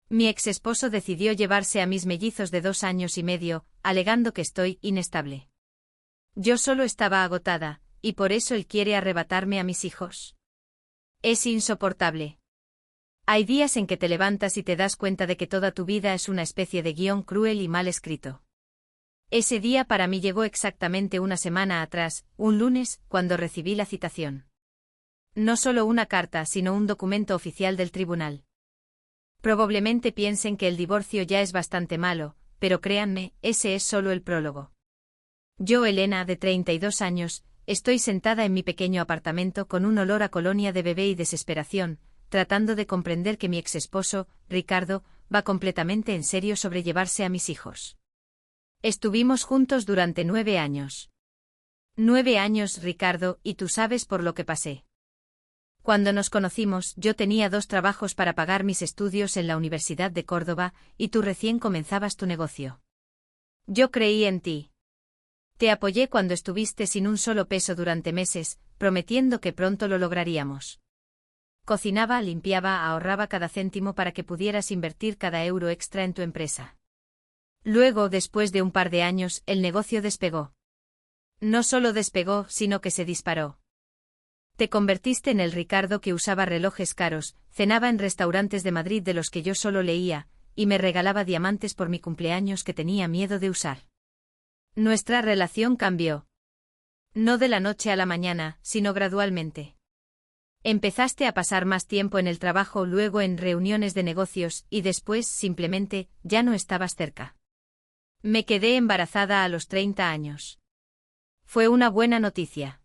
Mi ex esposo decidió llevarse a mis mellizos de 2 años y medio, alegando que estoy inestable. Yo solo estaba agotada, y por eso él quiere arrebatarme a mis hijos. Es insoportable. Hay días en que te levantas y te das cuenta de que toda tu vida es una especie de guión cruel y mal escrito. Ese día para mí llegó exactamente una semana atrás, un lunes, cuando recibí la citación. No solo una carta, sino un documento oficial del tribunal. Probablemente piensen que el divorcio ya es bastante malo, pero créanme, ese es solo el prólogo. Yo, Elena, de 32 años, estoy sentada en mi pequeño apartamento con un olor a colonia de bebé y desesperación, tratando de comprender que mi ex esposo, Ricardo, va completamente en serio sobre llevarse a mis hijos. Estuvimos juntos durante 9 años. 9 años, Ricardo, y tú sabes por lo que pasé. Cuando nos conocimos, yo tenía 2 trabajos para pagar mis estudios en la Universidad de Córdoba, y tú recién comenzabas tu negocio. Yo creí en ti. Te apoyé cuando estuviste sin un solo peso durante meses, prometiendo que pronto lo lograríamos. Cocinaba, limpiaba, ahorraba cada céntimo para que pudieras invertir cada euro extra en tu empresa. Luego, después de un par de años, el negocio despegó. No solo despegó, sino que se disparó. Te convertiste en el Ricardo que usaba relojes caros, cenaba en restaurantes de Madrid de los que yo solo leía, y me regalaba diamantes por mi cumpleaños que tenía miedo de usar. Nuestra relación cambió. No de la noche a la mañana, sino gradualmente. Empezaste a pasar más tiempo en el trabajo, luego en reuniones de negocios, y después, simplemente, ya no estabas cerca. Me quedé embarazada a los 30 años. Fue una buena noticia.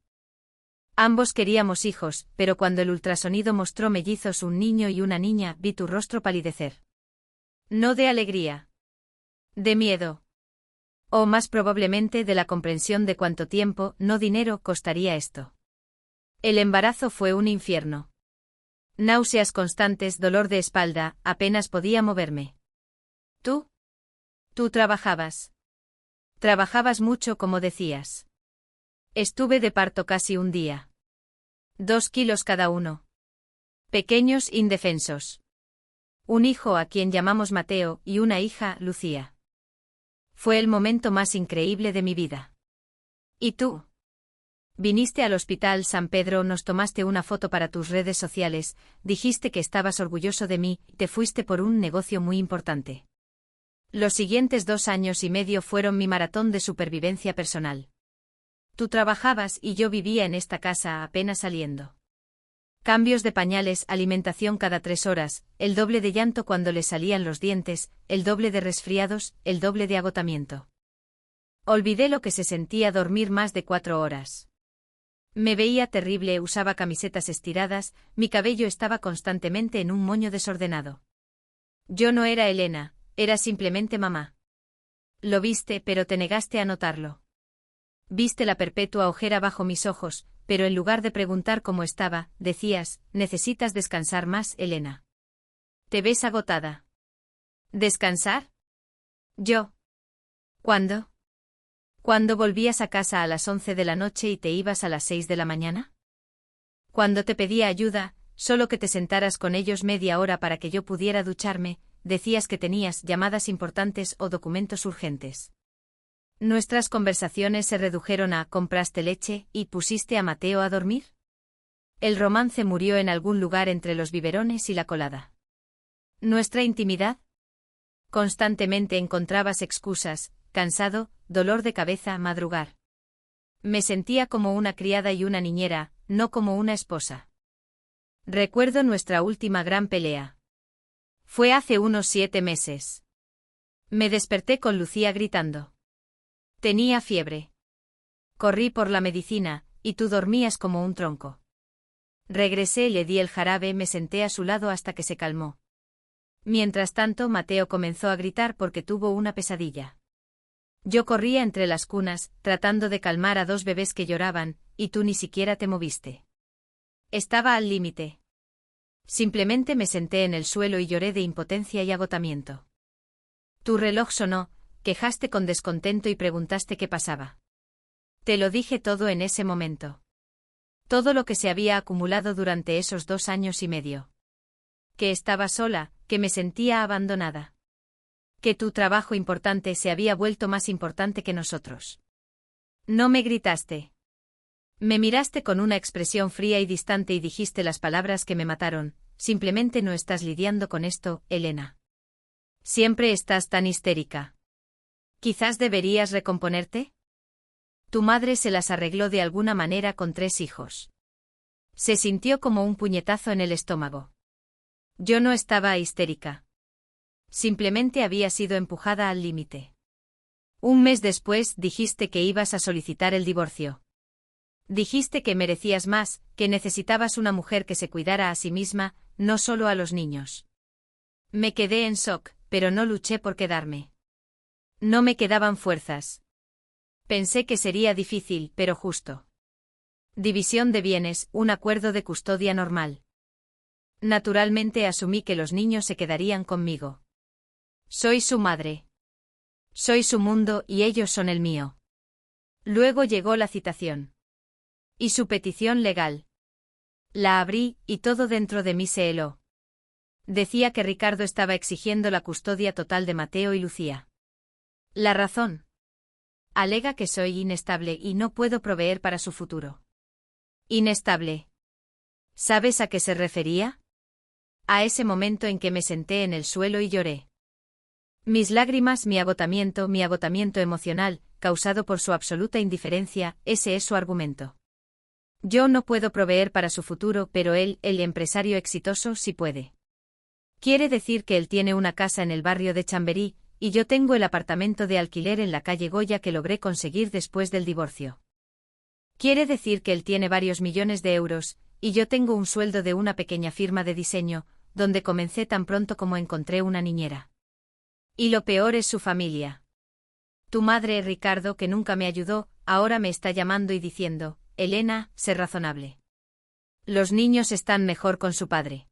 Ambos queríamos hijos, pero cuando el ultrasonido mostró mellizos, un niño y una niña, vi tu rostro palidecer. No de alegría. De miedo. O más probablemente de la comprensión de cuánto tiempo, no dinero, costaría esto. El embarazo fue un infierno. Náuseas constantes, dolor de espalda, apenas podía moverme. ¿Tú? Tú trabajabas. Trabajabas mucho, como decías. Estuve de parto casi un día. 2 kilos cada uno. Pequeños, indefensos. Un hijo a quien llamamos Mateo y una hija, Lucía. Fue el momento más increíble de mi vida. ¿Y tú? Viniste al Hospital San Pedro, nos tomaste una foto para tus redes sociales, dijiste que estabas orgulloso de mí, te fuiste por un negocio muy importante. Los siguientes 2 años y medio fueron mi maratón de supervivencia personal. Tú trabajabas y yo vivía en esta casa apenas saliendo. Cambios de pañales, alimentación cada 3 horas, el doble de llanto cuando le salían los dientes, el doble de resfriados, el doble de agotamiento. Olvidé lo que se sentía dormir más de 4 horas. Me veía terrible, usaba camisetas estiradas, mi cabello estaba constantemente en un moño desordenado. Yo no era Elena, era simplemente mamá. Lo viste, pero te negaste a notarlo. Viste la perpetua ojera bajo mis ojos, pero en lugar de preguntar cómo estaba, decías, necesitas descansar más, Elena. Te ves agotada. ¿Descansar? Yo. ¿Cuándo? ¿Cuándo volvías a casa a las 11 de la noche y te ibas a las 6 de la mañana? Cuando te pedía ayuda, solo que te sentaras con ellos media hora para que yo pudiera ducharme, decías que tenías llamadas importantes o documentos urgentes. Nuestras conversaciones se redujeron a ¿compraste leche y pusiste a Mateo a dormir? El romance murió en algún lugar entre los biberones y la colada. ¿Nuestra intimidad? Constantemente encontrabas excusas, cansado, dolor de cabeza, madrugar. Me sentía como una criada y una niñera, no como una esposa. Recuerdo nuestra última gran pelea. Fue hace unos 7 meses. Me desperté con Lucía gritando. Tenía fiebre. Corrí por la medicina, y tú dormías como un tronco. Regresé, le di el jarabe, me senté a su lado hasta que se calmó. Mientras tanto, Mateo comenzó a gritar porque tuvo una pesadilla. Yo corría entre las cunas, tratando de calmar a 2 bebés que lloraban, y tú ni siquiera te moviste. Estaba al límite. Simplemente me senté en el suelo y lloré de impotencia y agotamiento. Tu reloj sonó, quejaste con descontento y preguntaste qué pasaba. Te lo dije todo en ese momento. Todo lo que se había acumulado durante esos 2 años y medio. Que estaba sola, que me sentía abandonada. Que tu trabajo importante se había vuelto más importante que nosotros. No me gritaste. Me miraste con una expresión fría y distante y dijiste las palabras que me mataron: simplemente no estás lidiando con esto, Elena. Siempre estás tan histérica. ¿Quizás deberías recomponerte? Tu madre se las arregló de alguna manera con 3 hijos. Se sintió como un puñetazo en el estómago. Yo no estaba histérica. Simplemente había sido empujada al límite. Un mes después dijiste que ibas a solicitar el divorcio. Dijiste que merecías más, que necesitabas una mujer que se cuidara a sí misma, no solo a los niños. Me quedé en shock, pero no luché por quedarme. No me quedaban fuerzas. Pensé que sería difícil, pero justo. División de bienes, un acuerdo de custodia normal. Naturalmente asumí que los niños se quedarían conmigo. Soy su madre. Soy su mundo y ellos son el mío. Luego llegó la citación. Y su petición legal. La abrí, y todo dentro de mí se heló. Decía que Ricardo estaba exigiendo la custodia total de Mateo y Lucía. La razón. Alega que soy inestable y no puedo proveer para su futuro. Inestable. ¿Sabes a qué se refería? A ese momento en que me senté en el suelo y lloré. Mis lágrimas, mi agotamiento emocional, causado por su absoluta indiferencia, ese es su argumento. Yo no puedo proveer para su futuro, pero él, el empresario exitoso, sí puede. Quiere decir que él tiene una casa en el barrio de Chamberí, y yo tengo el apartamento de alquiler en la calle Goya que logré conseguir después del divorcio. Quiere decir que él tiene varios millones de euros, y yo tengo un sueldo de una pequeña firma de diseño, donde comencé tan pronto como encontré una niñera. Y lo peor es su familia. Tu madre, Ricardo, que nunca me ayudó, ahora me está llamando y diciendo: Elena, sé razonable. Los niños están mejor con su padre.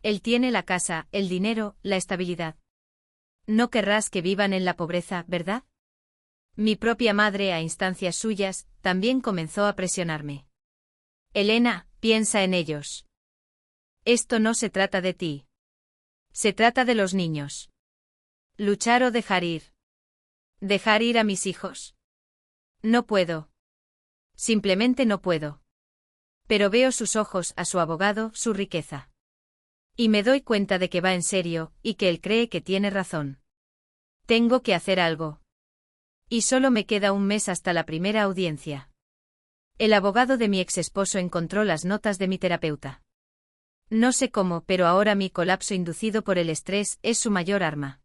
Él tiene la casa, el dinero, la estabilidad. No querrás que vivan en la pobreza, ¿verdad? Mi propia madre, a instancias suyas, también comenzó a presionarme. Elena, piensa en ellos. Esto no se trata de ti. Se trata de los niños. Luchar o dejar ir. ¿Dejar ir a mis hijos? No puedo. Simplemente no puedo. Pero veo sus ojos, a su abogado, su riqueza. Y me doy cuenta de que va en serio, y que él cree que tiene razón. Tengo que hacer algo. Y solo me queda un mes hasta la primera audiencia. El abogado de mi exesposo encontró las notas de mi terapeuta. No sé cómo, pero ahora mi colapso inducido por el estrés es su mayor arma.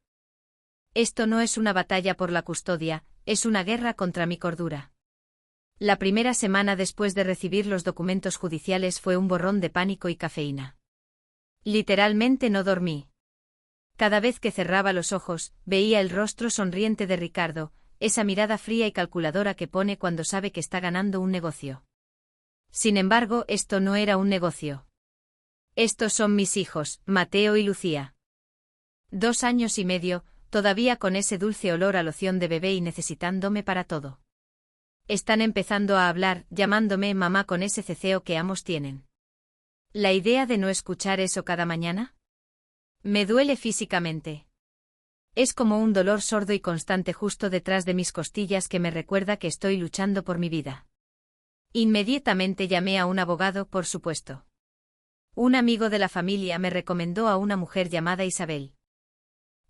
Esto no es una batalla por la custodia, es una guerra contra mi cordura. La primera semana después de recibir los documentos judiciales fue un borrón de pánico y cafeína. Literalmente no dormí. Cada vez que cerraba los ojos, veía el rostro sonriente de Ricardo, esa mirada fría y calculadora que pone cuando sabe que está ganando un negocio. Sin embargo, esto no era un negocio. Estos son mis hijos, Mateo y Lucía. 2 años y medio, todavía con ese dulce olor a loción de bebé y necesitándome para todo. Están empezando a hablar, llamándome mamá con ese ceceo que ambos tienen. ¿La idea de no escuchar eso cada mañana? Me duele físicamente. Es como un dolor sordo y constante justo detrás de mis costillas que me recuerda que estoy luchando por mi vida. Inmediatamente llamé a un abogado, por supuesto. Un amigo de la familia me recomendó a una mujer llamada Isabel.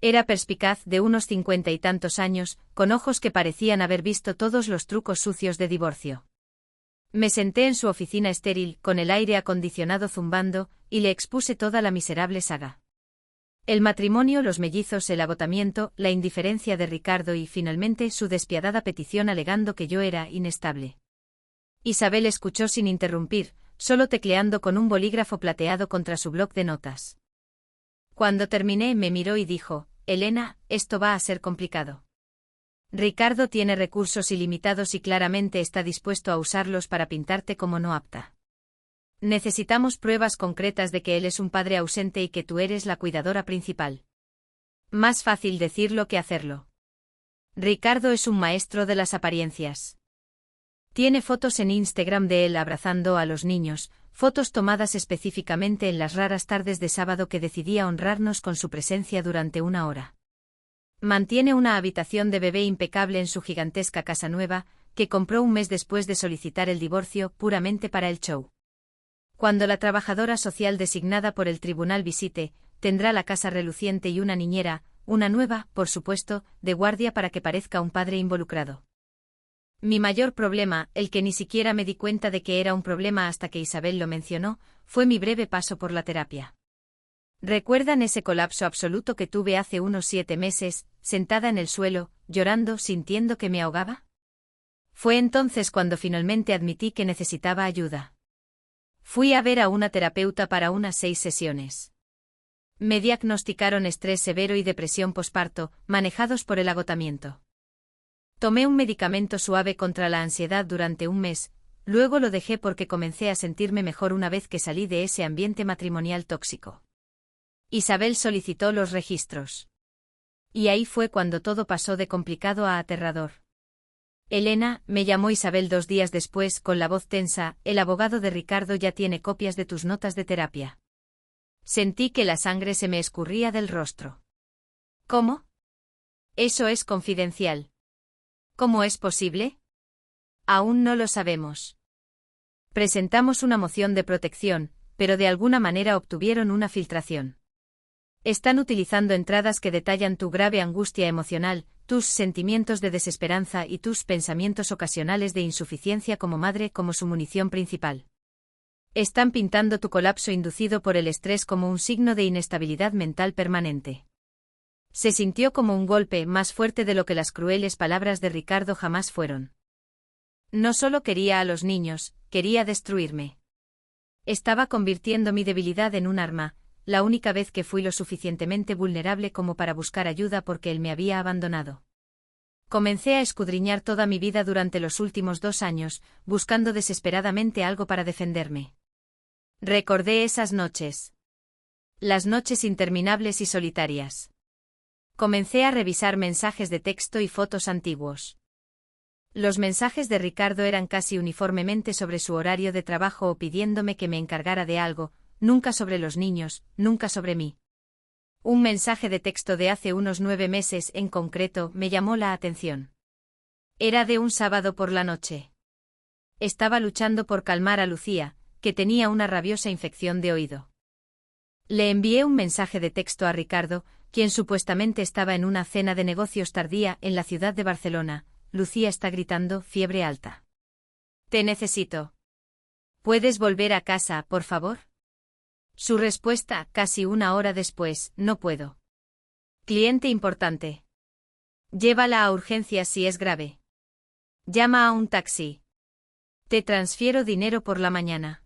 Era perspicaz, de unos 50 y tantos años, con ojos que parecían haber visto todos los trucos sucios de divorcio. Me senté en su oficina estéril, con el aire acondicionado zumbando, y le expuse toda la miserable saga. El matrimonio, los mellizos, el agotamiento, la indiferencia de Ricardo y, finalmente, su despiadada petición alegando que yo era inestable. Isabel escuchó sin interrumpir, solo tecleando con un bolígrafo plateado contra su bloc de notas. Cuando terminé, me miró y dijo: Elena, esto va a ser complicado. Ricardo tiene recursos ilimitados y claramente está dispuesto a usarlos para pintarte como no apta. Necesitamos pruebas concretas de que él es un padre ausente y que tú eres la cuidadora principal. Más fácil decirlo que hacerlo. Ricardo es un maestro de las apariencias. Tiene fotos en Instagram de él abrazando a los niños, fotos tomadas específicamente en las raras tardes de sábado que decidía honrarnos con su presencia durante una hora. Mantiene una habitación de bebé impecable en su gigantesca casa nueva, que compró un mes después de solicitar el divorcio puramente para el show. Cuando la trabajadora social designada por el tribunal visite, tendrá la casa reluciente y una niñera, una nueva, por supuesto, de guardia para que parezca un padre involucrado. Mi mayor problema, el que ni siquiera me di cuenta de que era un problema hasta que Isabel lo mencionó, fue mi breve paso por la terapia. ¿Recuerdan ese colapso absoluto que tuve hace unos 7 meses, sentada en el suelo, llorando, sintiendo que me ahogaba? Fue entonces cuando finalmente admití que necesitaba ayuda. Fui a ver a una terapeuta para unas 6 sesiones. Me diagnosticaron estrés severo y depresión posparto, manejados por el agotamiento. Tomé un medicamento suave contra la ansiedad durante un mes, luego lo dejé porque comencé a sentirme mejor una vez que salí de ese ambiente matrimonial tóxico. Isabel solicitó los registros. Y ahí fue cuando todo pasó de complicado a aterrador. Elena, me llamó Isabel 2 días después con la voz tensa, el abogado de Ricardo ya tiene copias de tus notas de terapia. Sentí que la sangre se me escurría del rostro. ¿Cómo? Eso es confidencial. ¿Cómo es posible? Aún no lo sabemos. Presentamos una moción de protección, pero de alguna manera obtuvieron una filtración. Están utilizando entradas que detallan tu grave angustia emocional, tus sentimientos de desesperanza y tus pensamientos ocasionales de insuficiencia como madre como su munición principal. Están pintando tu colapso inducido por el estrés como un signo de inestabilidad mental permanente. Se sintió como un golpe más fuerte de lo que las crueles palabras de Ricardo jamás fueron. No solo quería a los niños, quería destruirme. Estaba convirtiendo mi debilidad en un arma, la única vez que fui lo suficientemente vulnerable como para buscar ayuda porque él me había abandonado. Comencé a escudriñar toda mi vida durante los últimos 2 años, buscando desesperadamente algo para defenderme. Recordé esas noches. Las noches interminables y solitarias. Comencé a revisar mensajes de texto y fotos antiguos. Los mensajes de Ricardo eran casi uniformemente sobre su horario de trabajo o pidiéndome que me encargara de algo, nunca sobre los niños, nunca sobre mí. Un mensaje de texto de hace unos 9 meses en concreto me llamó la atención. Era de un sábado por la noche. Estaba luchando por calmar a Lucía, que tenía una rabiosa infección de oído. Le envié un mensaje de texto a Ricardo, quien supuestamente estaba en una cena de negocios tardía en la ciudad de Barcelona. Lucía está gritando, fiebre alta. Te necesito. ¿Puedes volver a casa, por favor? Su respuesta, casi 1 hora después, no puedo. Cliente importante. Llévala a urgencias si es grave. Llama a un taxi. Te transfiero dinero por la mañana.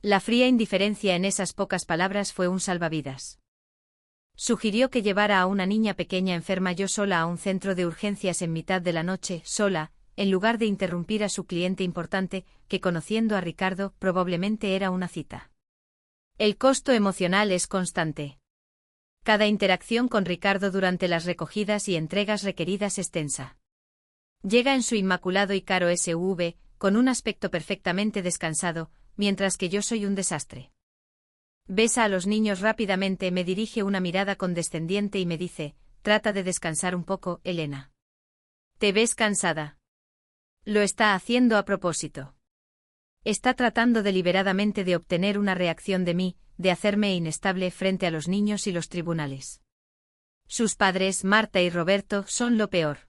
La fría indiferencia en esas pocas palabras fue un salvavidas. Sugirió que llevara a una niña pequeña enferma yo sola a un centro de urgencias en mitad de la noche, sola, en lugar de interrumpir a su cliente importante, que conociendo a Ricardo probablemente era una cita. El costo emocional es constante. Cada interacción con Ricardo durante las recogidas y entregas requeridas es tensa. Llega en su inmaculado y caro SUV, con un aspecto perfectamente descansado, mientras que yo soy un desastre. Besa a los niños rápidamente, me dirige una mirada condescendiente y me dice, trata de descansar un poco, Elena. ¿Te ves cansada? Lo está haciendo a propósito. Está tratando deliberadamente de obtener una reacción de mí, de hacerme inestable frente a los niños y los tribunales. Sus padres, Marta y Roberto, son lo peor.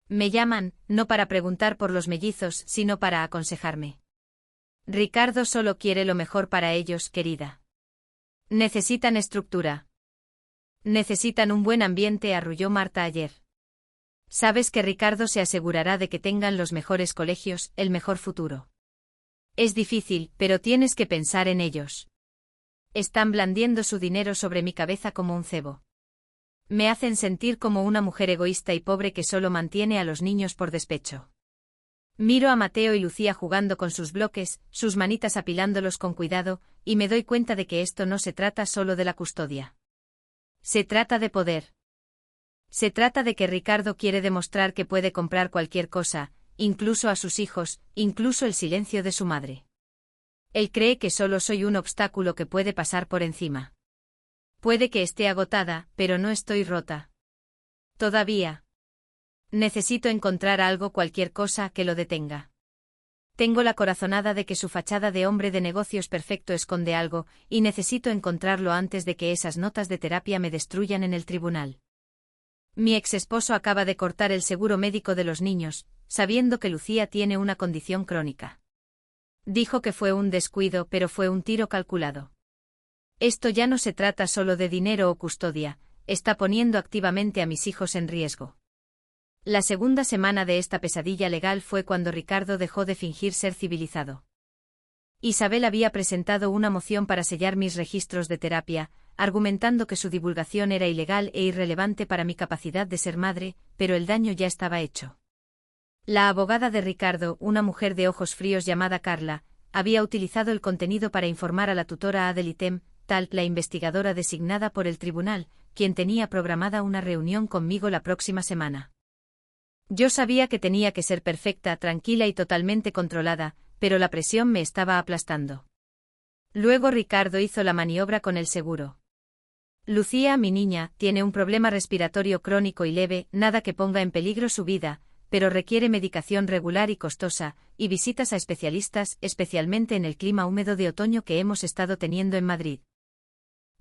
Me llaman, no para preguntar por los mellizos, sino para aconsejarme. Ricardo solo quiere lo mejor para ellos, querida. Necesitan estructura. Necesitan un buen ambiente, arrulló Marta ayer. Sabes que Ricardo se asegurará de que tengan los mejores colegios, el mejor futuro. Es difícil, pero tienes que pensar en ellos. Están blandiendo su dinero sobre mi cabeza como un cebo. Me hacen sentir como una mujer egoísta y pobre que solo mantiene a los niños por despecho. Miro a Mateo y Lucía jugando con sus bloques, sus manitas apilándolos con cuidado, y me doy cuenta de que esto no se trata solo de la custodia. Se trata de poder. Se trata de que Ricardo quiere demostrar que puede comprar cualquier cosa, incluso a sus hijos, incluso el silencio de su madre. Él cree que solo soy un obstáculo que puede pasar por encima. Puede que esté agotada, pero no estoy rota. Todavía. Necesito encontrar algo, cualquier cosa, que lo detenga. Tengo la corazonada de que su fachada de hombre de negocios perfecto esconde algo, y necesito encontrarlo antes de que esas notas de terapia me destruyan en el tribunal. Mi ex esposo acaba de cortar el seguro médico de los niños, sabiendo que Lucía tiene una condición crónica. Dijo que fue un descuido, pero fue un tiro calculado. Esto ya no se trata solo de dinero o custodia, está poniendo activamente a mis hijos en riesgo. La segunda semana de esta pesadilla legal fue cuando Ricardo dejó de fingir ser civilizado. Isabel había presentado una moción para sellar mis registros de terapia, argumentando que su divulgación era ilegal e irrelevante para mi capacidad de ser madre, pero el daño ya estaba hecho. La abogada de Ricardo, una mujer de ojos fríos llamada Carla, había utilizado el contenido para informar a la tutora Adelitem, tal, la investigadora designada por el tribunal, quien tenía programada una reunión conmigo la próxima semana. Yo sabía que tenía que ser perfecta, tranquila y totalmente controlada, pero la presión me estaba aplastando. Luego Ricardo hizo la maniobra con el seguro. Lucía, mi niña, tiene un problema respiratorio crónico y leve, nada que ponga en peligro su vida, pero requiere medicación regular y costosa, y visitas a especialistas, especialmente en el clima húmedo de otoño que hemos estado teniendo en Madrid.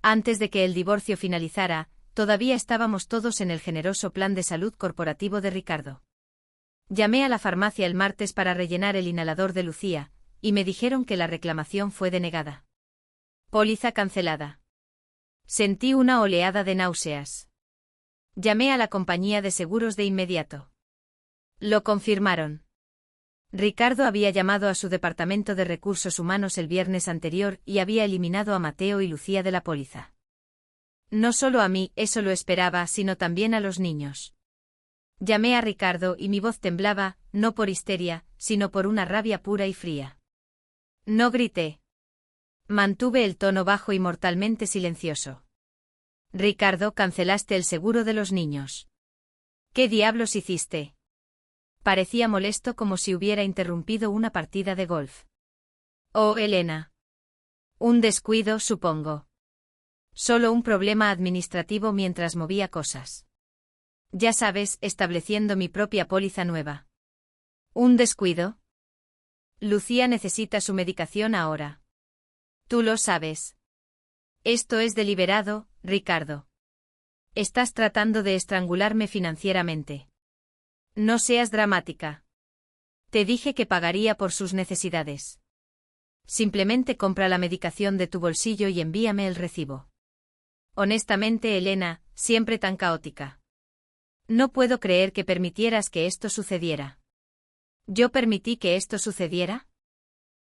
Antes de que el divorcio finalizara, todavía estábamos todos en el generoso plan de salud corporativo de Ricardo. Llamé a la farmacia el martes para rellenar el inhalador de Lucía, y me dijeron que la reclamación fue denegada. Póliza cancelada. Sentí una oleada de náuseas. Llamé a la compañía de seguros de inmediato. Lo confirmaron. Ricardo había llamado a su departamento de recursos humanos el viernes anterior y había eliminado a Mateo y Lucía de la póliza. No solo a mí, eso lo esperaba, sino también a los niños. Llamé a Ricardo y mi voz temblaba, no por histeria, sino por una rabia pura y fría. No grité. Mantuve el tono bajo y mortalmente silencioso. Ricardo, cancelaste el seguro de los niños. ¿Qué diablos hiciste? Parecía molesto, como si hubiera interrumpido una partida de golf. Oh, Elena. Un descuido, supongo. Solo un problema administrativo mientras movía cosas. Ya sabes, estableciendo mi propia póliza nueva. ¿Un descuido? Lucía necesita su medicación ahora. Tú lo sabes. Esto es deliberado, Ricardo. Estás tratando de estrangularme financieramente. No seas dramática. Te dije que pagaría por sus necesidades. Simplemente compra la medicación de tu bolsillo y envíame el recibo. Honestamente, Elena, siempre tan caótica. No puedo creer que permitieras que esto sucediera. ¿Yo permití que esto sucediera?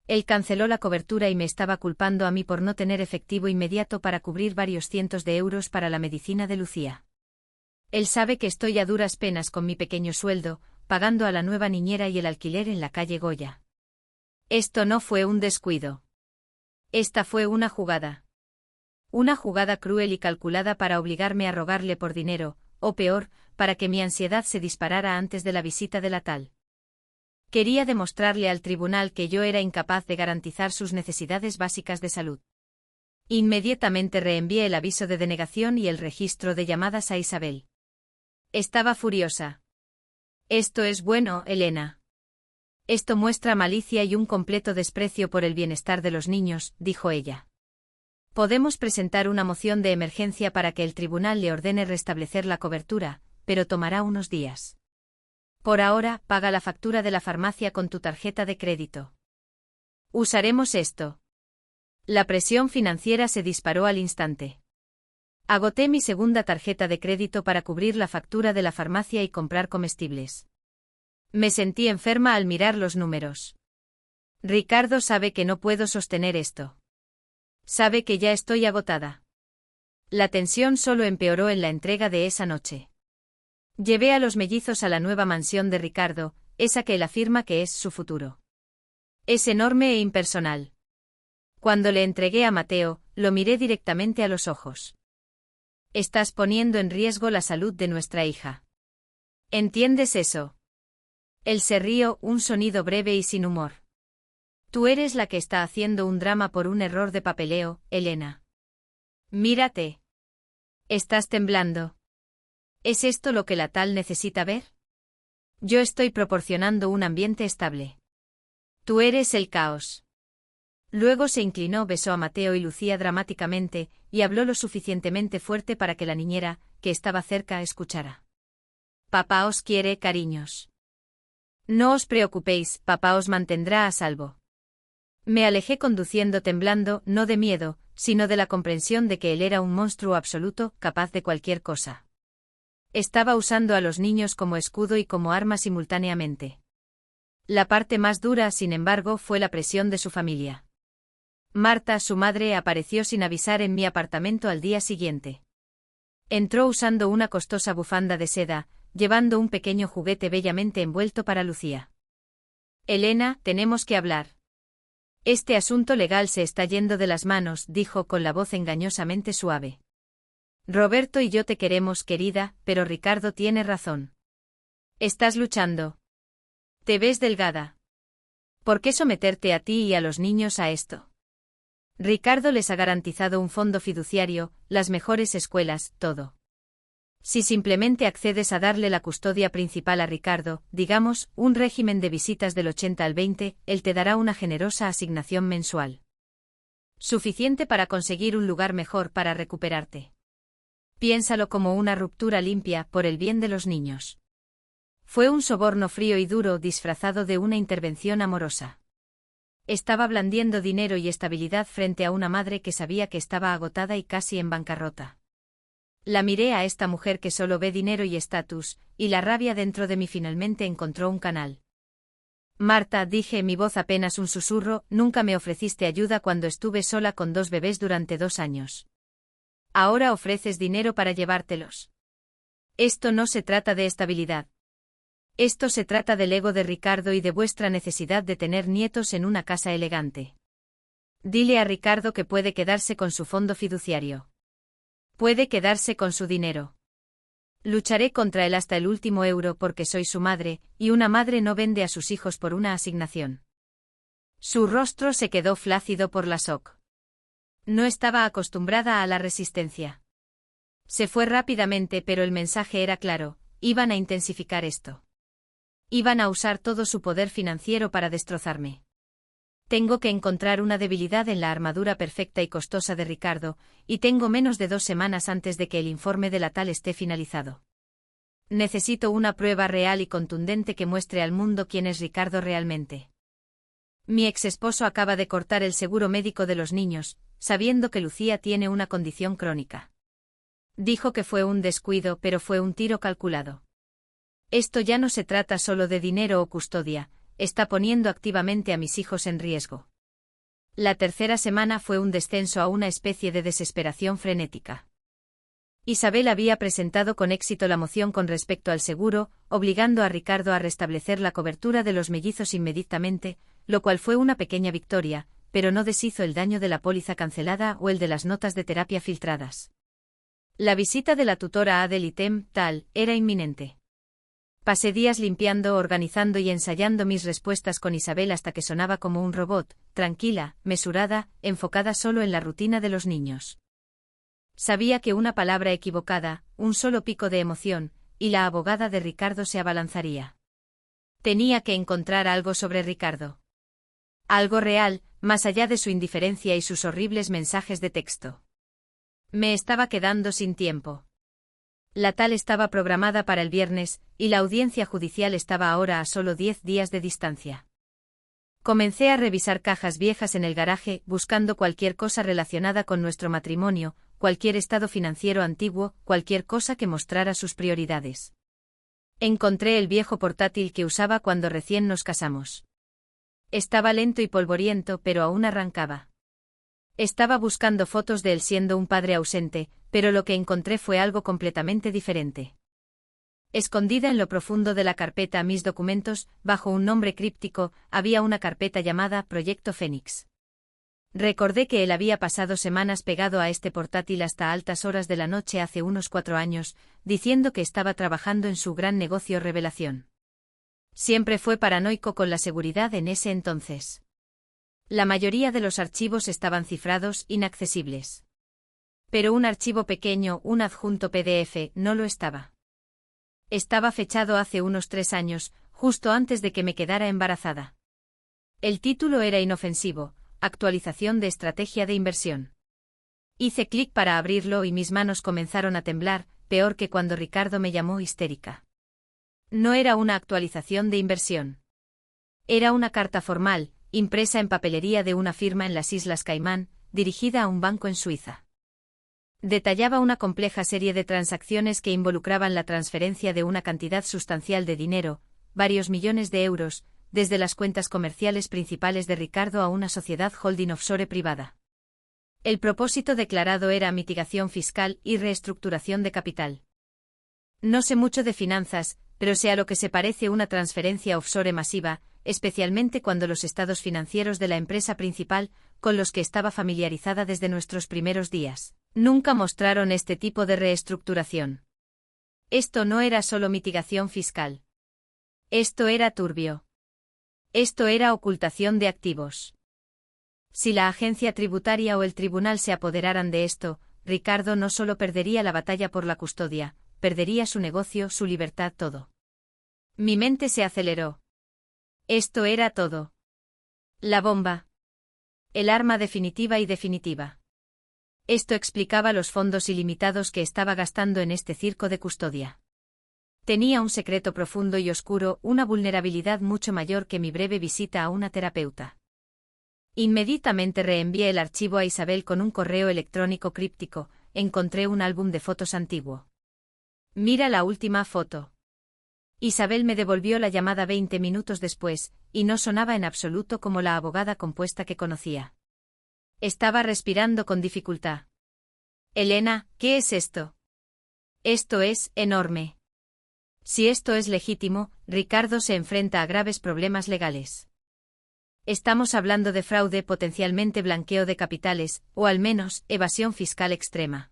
Él canceló la cobertura y me estaba culpando a mí por no tener efectivo inmediato para cubrir varios cientos de euros para la medicina de Lucía. Él sabe que estoy a duras penas con mi pequeño sueldo, pagando a la nueva niñera y el alquiler en la calle Goya. Esto no fue un descuido. Esta fue una jugada. Una jugada cruel y calculada para obligarme a rogarle por dinero, o peor, para que mi ansiedad se disparara antes de la visita de la tal. Quería demostrarle al tribunal que yo era incapaz de garantizar sus necesidades básicas de salud. Inmediatamente reenvié el aviso de denegación y el registro de llamadas a Isabel. Estaba furiosa. Esto es bueno, Elena. Esto muestra malicia y un completo desprecio por el bienestar de los niños, dijo ella. Podemos presentar una moción de emergencia para que el tribunal le ordene restablecer la cobertura, pero tomará unos días. Por ahora, paga la factura de la farmacia con tu tarjeta de crédito. Usaremos esto. La presión financiera se disparó al instante. Agoté mi segunda tarjeta de crédito para cubrir la factura de la farmacia y comprar comestibles. Me sentí enferma al mirar los números. Ricardo sabe que no puedo sostener esto. Sabe que ya estoy agotada. La tensión solo empeoró en la entrega de esa noche. Llevé a los mellizos a la nueva mansión de Ricardo, esa que él afirma que es su futuro. Es enorme e impersonal. Cuando le entregué a Mateo, lo miré directamente a los ojos. Estás poniendo en riesgo la salud de nuestra hija. ¿Entiendes eso? Él se rió, un sonido breve y sin humor. Tú eres la que está haciendo un drama por un error de papeleo, Elena. Mírate. Estás temblando. ¿Es esto lo que la tal necesita ver? Yo estoy proporcionando un ambiente estable. Tú eres el caos. Luego se inclinó, besó a Mateo y Lucía dramáticamente, y habló lo suficientemente fuerte para que la niñera, que estaba cerca, escuchara. Papá os quiere, cariños. No os preocupéis, papá os mantendrá a salvo. Me alejé conduciendo temblando, no de miedo, sino de la comprensión de que él era un monstruo absoluto, capaz de cualquier cosa. Estaba usando a los niños como escudo y como arma simultáneamente. La parte más dura, sin embargo, fue la presión de su familia. Marta, su madre, apareció sin avisar en mi apartamento al día siguiente. Entró usando una costosa bufanda de seda, llevando un pequeño juguete bellamente envuelto para Lucía. Elena, tenemos que hablar. Este asunto legal se está yendo de las manos, dijo con la voz engañosamente suave. Roberto y yo te queremos, querida, pero Ricardo tiene razón. Estás luchando. Te ves delgada. ¿Por qué someterte a ti y a los niños a esto? Ricardo les ha garantizado un fondo fiduciario, las mejores escuelas, todo. Si simplemente accedes a darle la custodia principal a Ricardo, digamos, un régimen de visitas del 80 al 20, él te dará una generosa asignación mensual. Suficiente para conseguir un lugar mejor para recuperarte. Piénsalo como una ruptura limpia, por el bien de los niños. Fue un soborno frío y duro disfrazado de una intervención amorosa. Estaba blandiendo dinero y estabilidad frente a una madre que sabía que estaba agotada y casi en bancarrota. La miré a esta mujer que solo ve dinero y estatus, y la rabia dentro de mí finalmente encontró un canal. Marta, dije, mi voz apenas un susurro, nunca me ofreciste ayuda cuando estuve sola con 2 bebés durante 2 años. Ahora ofreces dinero para llevártelos. Esto no se trata de estabilidad. Esto se trata del ego de Ricardo y de vuestra necesidad de tener nietos en una casa elegante. Dile a Ricardo que puede quedarse con su fondo fiduciario. Puede quedarse con su dinero. Lucharé contra él hasta el último euro porque soy su madre, y una madre no vende a sus hijos por una asignación. Su rostro se quedó flácido por la shock. No estaba acostumbrada a la resistencia. Se fue rápidamente, pero el mensaje era claro, iban a intensificar esto. Iban a usar todo su poder financiero para destrozarme. Tengo que encontrar una debilidad en la armadura perfecta y costosa de Ricardo, y tengo menos de 2 semanas antes de que el informe de la tal esté finalizado. Necesito una prueba real y contundente que muestre al mundo quién es Ricardo realmente. Mi exesposo acaba de cortar el seguro médico de los niños, sabiendo que Lucía tiene una condición crónica. Dijo que fue un descuido, pero fue un tiro calculado. Esto ya no se trata solo de dinero o custodia, está poniendo activamente a mis hijos en riesgo. La tercera semana fue un descenso a una especie de desesperación frenética. Isabel había presentado con éxito la moción con respecto al seguro, obligando a Ricardo a restablecer la cobertura de los mellizos inmediatamente, lo cual fue una pequeña victoria, pero no deshizo el daño de la póliza cancelada o el de las notas de terapia filtradas. La visita de la tutora Adel tal, era inminente. Pasé días limpiando, organizando y ensayando mis respuestas con Isabel hasta que sonaba como un robot, tranquila, mesurada, enfocada solo en la rutina de los niños. Sabía que una palabra equivocada, un solo pico de emoción, y la abogada de Ricardo se abalanzaría. Tenía que encontrar algo sobre Ricardo. Algo real, más allá de su indiferencia y sus horribles mensajes de texto. Me estaba quedando sin tiempo. La tal estaba programada para el viernes, y la audiencia judicial estaba ahora a solo 10 días de distancia. Comencé a revisar cajas viejas en el garaje, buscando cualquier cosa relacionada con nuestro matrimonio, cualquier estado financiero antiguo, cualquier cosa que mostrara sus prioridades. Encontré el viejo portátil que usaba cuando recién nos casamos. Estaba lento y polvoriento, pero aún arrancaba. Estaba buscando fotos de él siendo un padre ausente, pero lo que encontré fue algo completamente diferente. Escondida en lo profundo de la carpeta Mis documentos, bajo un nombre críptico, había una carpeta llamada Proyecto Fénix. Recordé que él había pasado semanas pegado a este portátil hasta altas horas de la noche hace unos 4 años, diciendo que estaba trabajando en su gran negocio Revelación. Siempre fue paranoico con la seguridad en ese entonces. La mayoría de los archivos estaban cifrados, inaccesibles. Pero un archivo pequeño, un adjunto PDF, no lo estaba. Estaba fechado hace unos 3 años, justo antes de que me quedara embarazada. El título era inofensivo: Actualización de estrategia de inversión. Hice clic para abrirlo y mis manos comenzaron a temblar, peor que cuando Ricardo me llamó histérica. No era una actualización de inversión. Era una carta formal, impresa en papelería de una firma en las Islas Caimán, dirigida a un banco en Suiza. Detallaba una compleja serie de transacciones que involucraban la transferencia de una cantidad sustancial de dinero, varios millones de euros, desde las cuentas comerciales principales de Ricardo a una sociedad holding offshore privada. El propósito declarado era mitigación fiscal y reestructuración de capital. No sé mucho de finanzas, pero sé a lo que se parece una transferencia offshore masiva, especialmente cuando los estados financieros de la empresa principal, con los que estaba familiarizada desde nuestros primeros días, nunca mostraron este tipo de reestructuración. Esto no era solo mitigación fiscal. Esto era turbio. Esto era ocultación de activos. Si la agencia tributaria o el tribunal se apoderaran de esto, Ricardo no solo perdería la batalla por la custodia, perdería su negocio, su libertad, todo. Mi mente se aceleró. Esto era todo. La bomba. El arma definitiva y definitiva. Esto explicaba los fondos ilimitados que estaba gastando en este circo de custodia. Tenía un secreto profundo y oscuro, una vulnerabilidad mucho mayor que mi breve visita a una terapeuta. Inmediatamente reenvié el archivo a Isabel con un correo electrónico críptico: encontré un álbum de fotos antiguo. Mira la última foto. Isabel me devolvió la llamada 20 minutos después, y no sonaba en absoluto como la abogada compuesta que conocía. Estaba respirando con dificultad. Elena, ¿qué es esto? Esto es enorme. Si esto es legítimo, Ricardo se enfrenta a graves problemas legales. Estamos hablando de fraude, potencialmente blanqueo de capitales, o al menos, evasión fiscal extrema.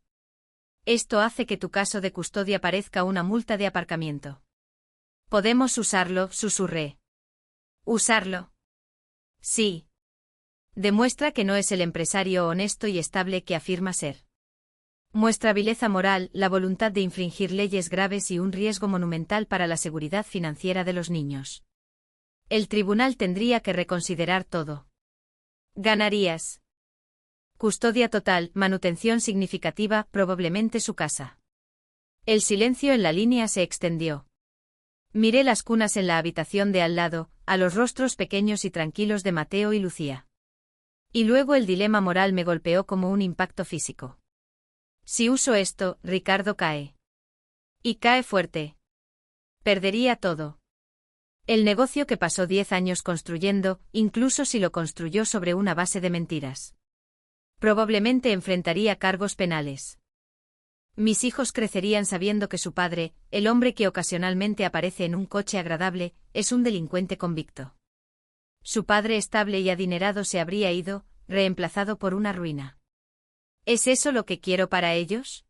Esto hace que tu caso de custodia parezca una multa de aparcamiento. ¿Podemos usarlo?, susurré. ¿Usarlo? Sí. Demuestra que no es el empresario honesto y estable que afirma ser. Muestra vileza moral, la voluntad de infringir leyes graves y un riesgo monumental para la seguridad financiera de los niños. El tribunal tendría que reconsiderar todo. Ganarías. Custodia total, manutención significativa, probablemente su casa. El silencio en la línea se extendió. Miré las cunas en la habitación de al lado, a los rostros pequeños y tranquilos de Mateo y Lucía. Y luego el dilema moral me golpeó como un impacto físico. Si uso esto, Ricardo cae. Y cae fuerte. Perdería todo. El negocio que pasó 10 años construyendo, incluso si lo construyó sobre una base de mentiras. Probablemente enfrentaría cargos penales. Mis hijos crecerían sabiendo que su padre, el hombre que ocasionalmente aparece en un coche agradable, es un delincuente convicto. Su padre estable y adinerado se habría ido, reemplazado por una ruina. ¿Es eso lo que quiero para ellos?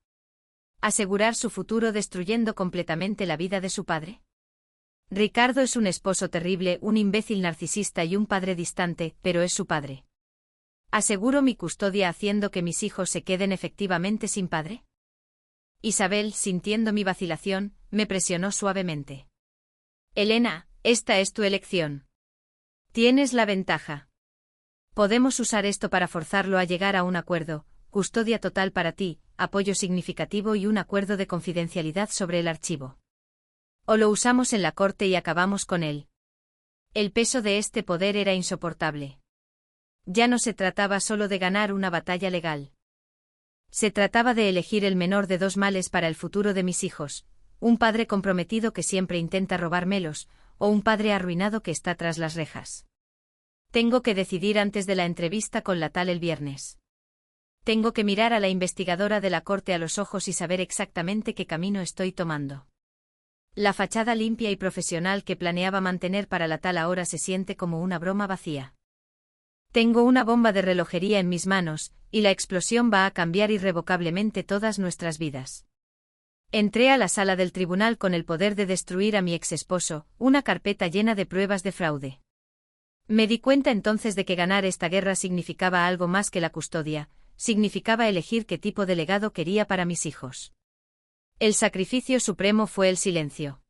¿Asegurar su futuro destruyendo completamente la vida de su padre? Ricardo es un esposo terrible, un imbécil narcisista y un padre distante, pero es su padre. ¿Aseguro mi custodia haciendo que mis hijos se queden efectivamente sin padre? Isabel, sintiendo mi vacilación, me presionó suavemente. Elena, esta es tu elección. Tienes la ventaja. Podemos usar esto para forzarlo a llegar a un acuerdo: custodia total para ti, apoyo significativo y un acuerdo de confidencialidad sobre el archivo. O lo usamos en la corte y acabamos con él. El peso de este poder era insoportable. Ya no se trataba solo de ganar una batalla legal. Se trataba de elegir el menor de dos males para el futuro de mis hijos: un padre comprometido que siempre intenta robármelos, o un padre arruinado que está tras las rejas. Tengo que decidir antes de la entrevista con la tal el viernes. Tengo que mirar a la investigadora de la corte a los ojos y saber exactamente qué camino estoy tomando. La fachada limpia y profesional que planeaba mantener para la tal ahora se siente como una broma vacía. Tengo una bomba de relojería en mis manos, y la explosión va a cambiar irrevocablemente todas nuestras vidas. Entré a la sala del tribunal con el poder de destruir a mi exesposo, una carpeta llena de pruebas de fraude. Me di cuenta entonces de que ganar esta guerra significaba algo más que la custodia, significaba elegir qué tipo de legado quería para mis hijos. El sacrificio supremo fue el silencio.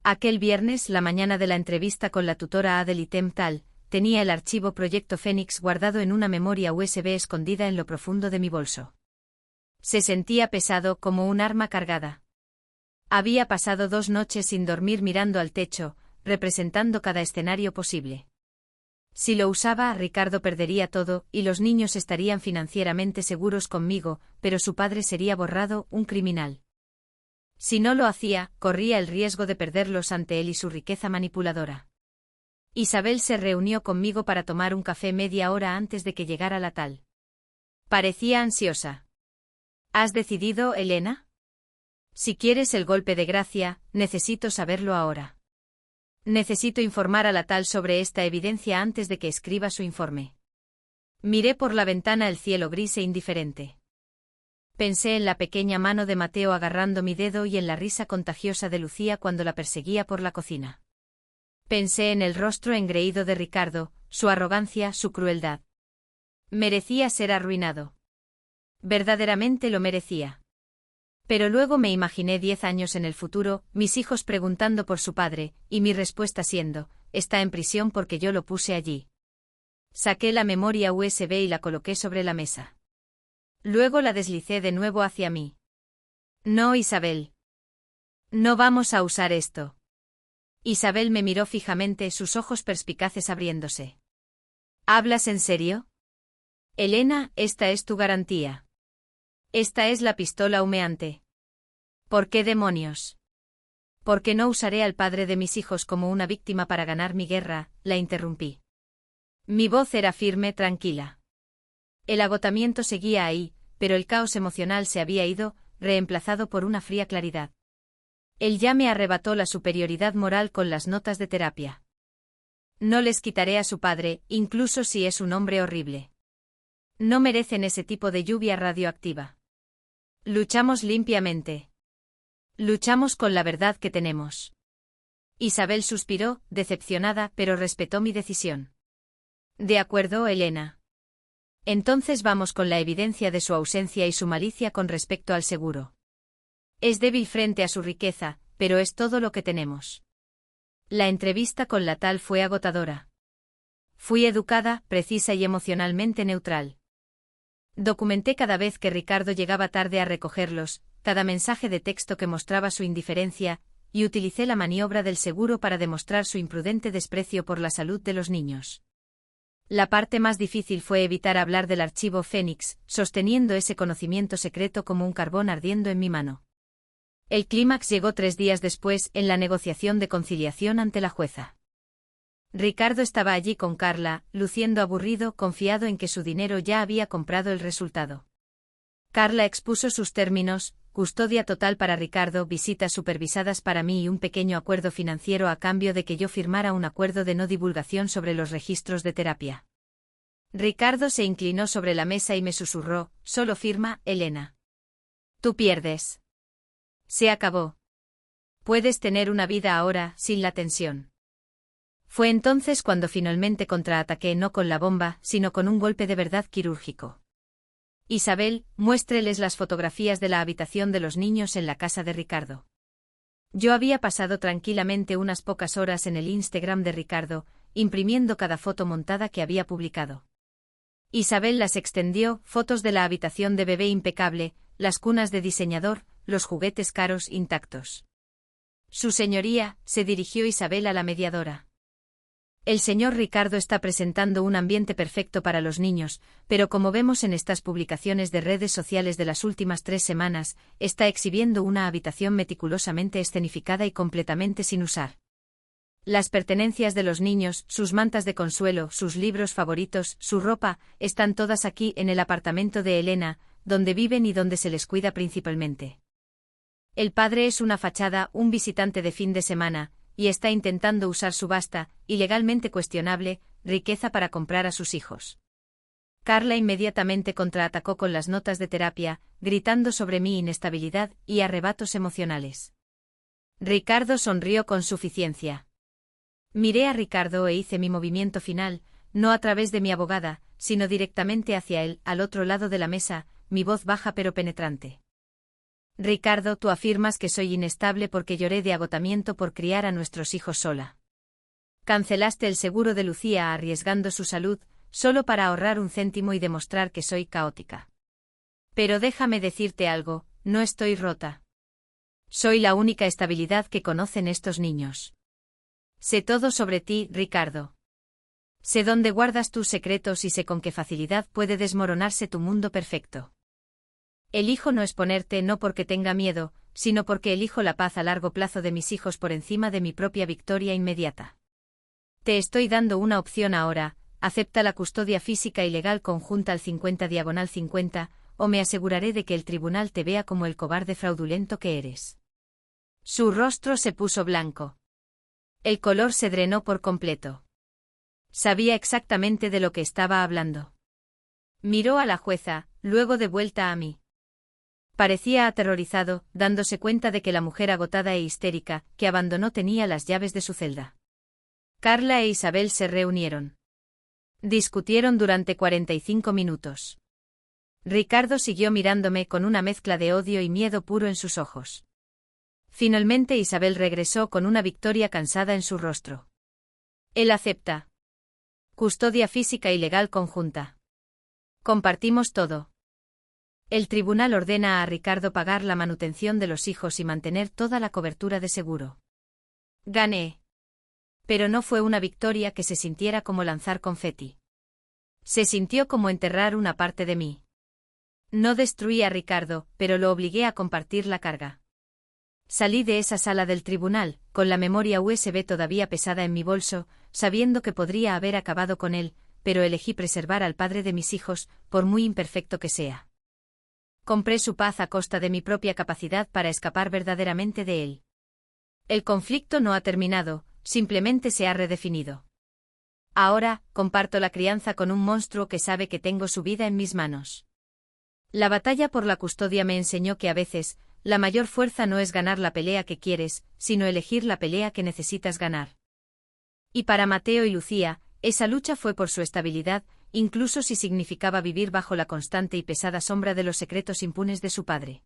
Aquel viernes, la mañana de la entrevista con la tutora Adele Temptal, tenía el archivo Proyecto Fénix guardado en una memoria USB escondida en lo profundo de mi bolso. Se sentía pesado como un arma cargada. Había pasado 2 noches sin dormir mirando al techo, representando cada escenario posible. Si lo usaba, Ricardo perdería todo, y los niños estarían financieramente seguros conmigo, pero su padre sería borrado, un criminal. Si no lo hacía, corría el riesgo de perderlos ante él y su riqueza manipuladora. Isabel se reunió conmigo para tomar un café media hora antes de que llegara la tal. Parecía ansiosa. ¿Has decidido, Elena? Si quieres el golpe de gracia, necesito saberlo ahora. Necesito informar a la tal sobre esta evidencia antes de que escriba su informe. Miré por la ventana el cielo gris e indiferente. Pensé en la pequeña mano de Mateo agarrando mi dedo y en la risa contagiosa de Lucía cuando la perseguía por la cocina. Pensé en el rostro engreído de Ricardo, su arrogancia, su crueldad. Merecía ser arruinado. Verdaderamente lo merecía. Pero luego me imaginé 10 años en el futuro, mis hijos preguntando por su padre, y mi respuesta siendo, está en prisión porque yo lo puse allí. Saqué la memoria USB y la coloqué sobre la mesa. Luego la deslicé de nuevo hacia mí. No, Isabel. No vamos a usar esto. Isabel me miró fijamente, sus ojos perspicaces abriéndose. ¿Hablas en serio? Elena, esta es tu garantía. Esta es la pistola humeante. ¿Por qué demonios? Porque no usaré al padre de mis hijos como una víctima para ganar mi guerra, la interrumpí. Mi voz era firme, tranquila. El agotamiento seguía ahí, pero el caos emocional se había ido, reemplazado por una fría claridad. Él ya me arrebató la superioridad moral con las notas de terapia. No les quitaré a su padre, incluso si es un hombre horrible. No merecen ese tipo de lluvia radioactiva. Luchamos limpiamente. Luchamos con la verdad que tenemos. Isabel suspiró, decepcionada, pero respetó mi decisión. De acuerdo, Elena. Entonces vamos con la evidencia de su ausencia y su malicia con respecto al seguro. Es débil frente a su riqueza, pero es todo lo que tenemos. La entrevista con la tal fue agotadora. Fui educada, precisa y emocionalmente neutral. Documenté cada vez que Ricardo llegaba tarde a recogerlos, cada mensaje de texto que mostraba su indiferencia, y utilicé la maniobra del seguro para demostrar su imprudente desprecio por la salud de los niños. La parte más difícil fue evitar hablar del archivo Fénix, sosteniendo ese conocimiento secreto como un carbón ardiendo en mi mano. El clímax llegó 3 días después, en la negociación de conciliación ante la jueza. Ricardo estaba allí con Carla, luciendo aburrido, confiado en que su dinero ya había comprado el resultado. Carla expuso sus términos: custodia total para Ricardo, visitas supervisadas para mí y un pequeño acuerdo financiero a cambio de que yo firmara un acuerdo de no divulgación sobre los registros de terapia. Ricardo se inclinó sobre la mesa y me susurró: solo firma, Elena. Tú pierdes. Se acabó. Puedes tener una vida ahora, sin la tensión. Fue entonces cuando finalmente contraataqué, no con la bomba, sino con un golpe de verdad quirúrgico. Isabel, muéstreles las fotografías de la habitación de los niños en la casa de Ricardo. Yo había pasado tranquilamente unas pocas horas en el Instagram de Ricardo, imprimiendo cada foto montada que había publicado. Isabel las extendió: fotos de la habitación de bebé impecable, las cunas de diseñador, los juguetes caros intactos. Su señoría, se dirigió Isabel a la mediadora. El señor Ricardo está presentando un ambiente perfecto para los niños, pero como vemos en estas publicaciones de redes sociales de las últimas 3 semanas, está exhibiendo una habitación meticulosamente escenificada y completamente sin usar. Las pertenencias de los niños, sus mantas de consuelo, sus libros favoritos, su ropa, están todas aquí en el apartamento de Elena, donde viven y donde se les cuida principalmente. El padre es una fachada, un visitante de fin de semana, y está intentando usar su vasta, ilegalmente cuestionable, riqueza para comprar a sus hijos. Carla inmediatamente contraatacó con las notas de terapia, gritando sobre mi inestabilidad y arrebatos emocionales. Ricardo sonrió con suficiencia. Miré a Ricardo e hice mi movimiento final, no a través de mi abogada, sino directamente hacia él, al otro lado de la mesa, mi voz baja pero penetrante. Ricardo, tú afirmas que soy inestable porque lloré de agotamiento por criar a nuestros hijos sola. Cancelaste el seguro de Lucía arriesgando su salud, solo para ahorrar un céntimo y demostrar que soy caótica. Pero déjame decirte algo, no estoy rota. Soy la única estabilidad que conocen estos niños. Sé todo sobre ti, Ricardo. Sé dónde guardas tus secretos y sé con qué facilidad puede desmoronarse tu mundo perfecto. Elijo no exponerte no porque tenga miedo, sino porque elijo la paz a largo plazo de mis hijos por encima de mi propia victoria inmediata. Te estoy dando una opción ahora, acepta la custodia física y legal conjunta al 50/50, o me aseguraré de que el tribunal te vea como el cobarde fraudulento que eres. Su rostro se puso blanco. El color se drenó por completo. Sabía exactamente de lo que estaba hablando. Miró a la jueza, luego de vuelta a mí. Parecía aterrorizado, dándose cuenta de que la mujer agotada e histérica, que abandonó tenía las llaves de su celda. Carla e Isabel se reunieron. Discutieron durante 45 minutos. Ricardo siguió mirándome con una mezcla de odio y miedo puro en sus ojos. Finalmente Isabel regresó con una victoria cansada en su rostro. Él acepta. Custodia física y legal conjunta. Compartimos todo. El tribunal ordena a Ricardo pagar la manutención de los hijos y mantener toda la cobertura de seguro. Gané. Pero no fue una victoria que se sintiera como lanzar confeti. Se sintió como enterrar una parte de mí. No destruí a Ricardo, pero lo obligué a compartir la carga. Salí de esa sala del tribunal, con la memoria USB todavía pesada en mi bolso, sabiendo que podría haber acabado con él, pero elegí preservar al padre de mis hijos, por muy imperfecto que sea. Compré su paz a costa de mi propia capacidad para escapar verdaderamente de él. El conflicto no ha terminado, simplemente se ha redefinido. Ahora, comparto la crianza con un monstruo que sabe que tengo su vida en mis manos. La batalla por la custodia me enseñó que a veces, la mayor fuerza no es ganar la pelea que quieres, sino elegir la pelea que necesitas ganar. Y para Mateo y Lucía, esa lucha fue por su estabilidad, incluso si significaba vivir bajo la constante y pesada sombra de los secretos impunes de su padre.